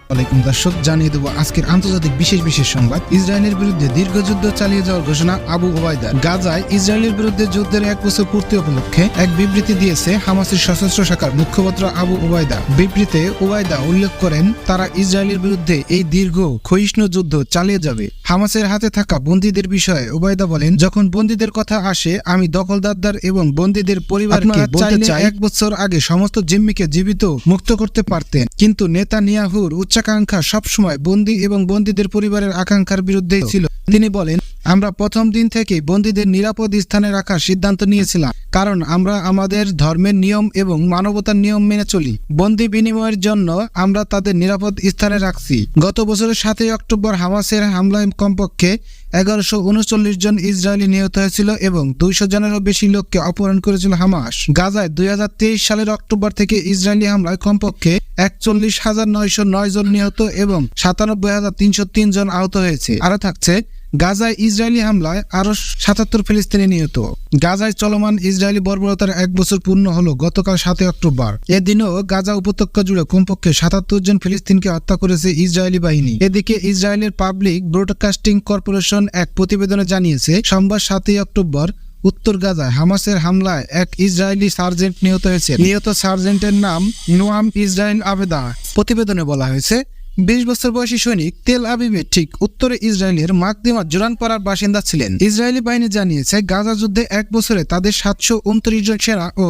ওয়ালাইকুম দর্শক, জানিয়ে দেব আজকের আন্তর্জাতিক বিশেষ সংবাদ। ইসরায়েলের বিরুদ্ধে দীর্ঘ যুদ্ধ চালিয়ে যাওয়ার ঘোষণা আবু ওবায়দার। গাজায় ইসরায়েলের বিরুদ্ধে যুদ্ধের 1 বছর পূর্তি উপলক্ষে এক বিবৃতি দিয়েছে হামাসের সশস্ত্র শাখার মুখপাত্র আবু ওবায়দা। বিবৃতিতে ওবায়দা উল্লেখ করেন, তারা ইসরায়েলের বিরুদ্ধে এই দীর্ঘ ক্ষয়িষ্ণু যুদ্ধ চালিয়ে যাবে। হামাসের হাতে থাকা বন্দীদের বিষয়ে ওবায়দা বলেন, যখন বন্দীদের কথা আসে, আমি দখলদারদের এবং বন্দীদের পরিবারকে বলতে চাই, 1 বছর আগে সমস্ত জিম্মিকে জীবিত মুক্ত করতে পারতেন, কিন্তু নেতানিয়াহুর উচ্চাকাঙ্ক্ষা সবসময় বন্দী এবং বন্দীদের পরিবারের আকাঙ্ক্ষার বিরুদ্ধে ছিল। তিনি বলেন, আমরা প্রথম দিন থেকে বন্দীদের নিরাপদ স্থানে রাখার সিদ্ধান্ত নিয়েছিলাম, কারণ আমরা আমাদের ধর্মের নিয়ম এবং মানবতার নিয়ম মেনে চলি। বন্দী বিনিময়ের জন্য আমরা তাদের নিরাপদ স্থানে রাখছি। গত বছরের 7 অক্টোবর হামাসের হামলায় কমপক্ষে 1139 জন ইসরায়েলি নিহত হয়েছিল এবং 200 জনেরও বেশি লোককে অপহরণ করেছিল হামাস। গাজায় 2023 সালের অক্টোবর থেকে ইসরায়েলি হামলায় কমপক্ষে 41,909 জন নিহত এবং 97,303 জন আহত হয়েছে। আরও থাকছে, গাজায় ইসরায়েলি হামলায় আরো 77 ফিলিস্তিনি নিহত। গাজায় চলমান ইসরায়েলি বর্বরতার 1 বছর পূর্ণ হলো গতকাল 7 অক্টোবর। এদিনও গাজা উপত্যকা জুড়ে কমপক্ষে 77 জন ফিলিস্তিনকে হত্যা করেছে ইসরায়েলি বাহিনী। এদিকে ইসরায়েলের পাবলিক ব্রডকাস্টিং কর্পোরেশন এক প্রতিবেদনে জানিয়েছে, সোমবার 7 অক্টোবর উত্তর গাজায় হামাসের হামলায় এক ইসরায়েলি সার্জেন্ট নিহত হয়েছে। নিহত সার্জেন্টের নাম নোয়াম ইসরায়েল আবেদা। প্রতিবেদনে বলা হয়েছে, 20 বছর বয়সী সৈনিক তেল আবিবের ঠিক উত্তরে ইসরায়েলের মাকদিমা জোরানপাড়ার বাসিন্দা ছিলেন। ইসরায়েলি বাহিনী জানিয়েছে, গাজা যুদ্ধে 1 বছরে তাদের 729 জন সেনা ও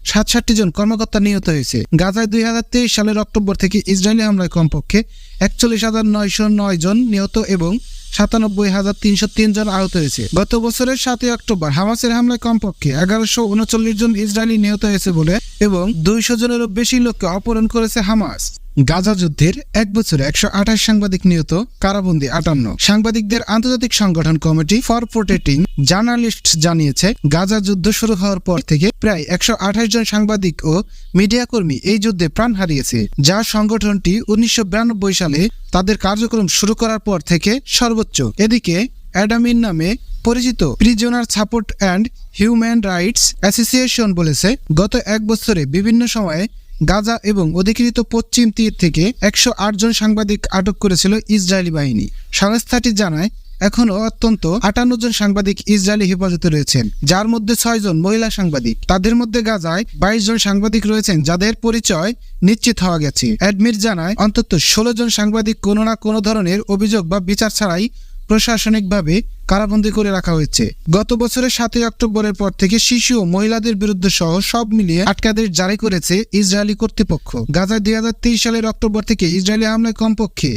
67 জন কর্মকর্তা নিহত হয়েছে। গাজায় 2023 সালের অক্টোবর থেকে ইসরায়েলি হামলায় কমপক্ষে 41,909 জন নিহত এবং 97,303 জন আহত হয়েছে। গত বছরের 7 অক্টোবর হামাসের হামলায় কমপক্ষে 1139 জন ইসরায়েলি নিহত হয়েছে বলে এবং 200 জনেরও বেশি লোককে অপহরণ করেছে হামাস। গাজা যুদ্ধের 1 বছরে 128 সাংবাদিক নিহত, কারাবন্দী 58। সাংবাদিকদের আন্তর্জাতিক সংগঠন কমিটি ফর প্রোটেক্টিং জার্নালিস্টস জানিয়েছে, গাজা যুদ্ধ শুরু হওয়ার পর থেকে প্রায় 128 জন সাংবাদিক ও মিডিয়া কর্মী এই যুদ্ধে প্রাণ হারিয়েছে, যা সংগঠনটি 1992 সালে তাদের কার্যক্রম শুরু করার পর থেকে সর্বোচ্চ। এদিকে অ্যাডামিন নামে পরিচিত prisoner support and human rights association বলেছে, গত 1 বছরে বিভিন্ন সময়ে গাজা এবং অধিকৃত পশ্চিম তীর থেকে 108 জন সাংবাদিক আটক করেছিল ইসরায়েলি বাহিনী। সংস্থাটি জানায়, এখনও অন্তত 58 জন সাংবাদিক ইসরায়েলি হেফাজতে রয়েছেন, যার মধ্যে 6 জন মহিলা সাংবাদিক। তাদের মধ্যে গাজায় 22 জন সাংবাদিক রয়েছেন যাদের পরিচয় নিশ্চিত হওয়া গেছে। অ্যাডমির জানায়, অন্তত 16 জন সাংবাদিক কোনো না কোনো ধরনের অভিযোগ বা বিচার ছাড়াই প্রশাসনিকভাবে কারাবন্দী করে রাখা হয়েছে। গত বছরের 7 অক্টোবরের পর থেকে শিশু ও মহিলাদের বিরুদ্ধে সহ সব মিলিয়ে আটকাদেশ জারি করেছে ইসরায়েলি কর্তৃপক্ষ। গাজায় 2023 সালের অক্টোবর থেকে ইসরায়েলি হামলায় কমপক্ষে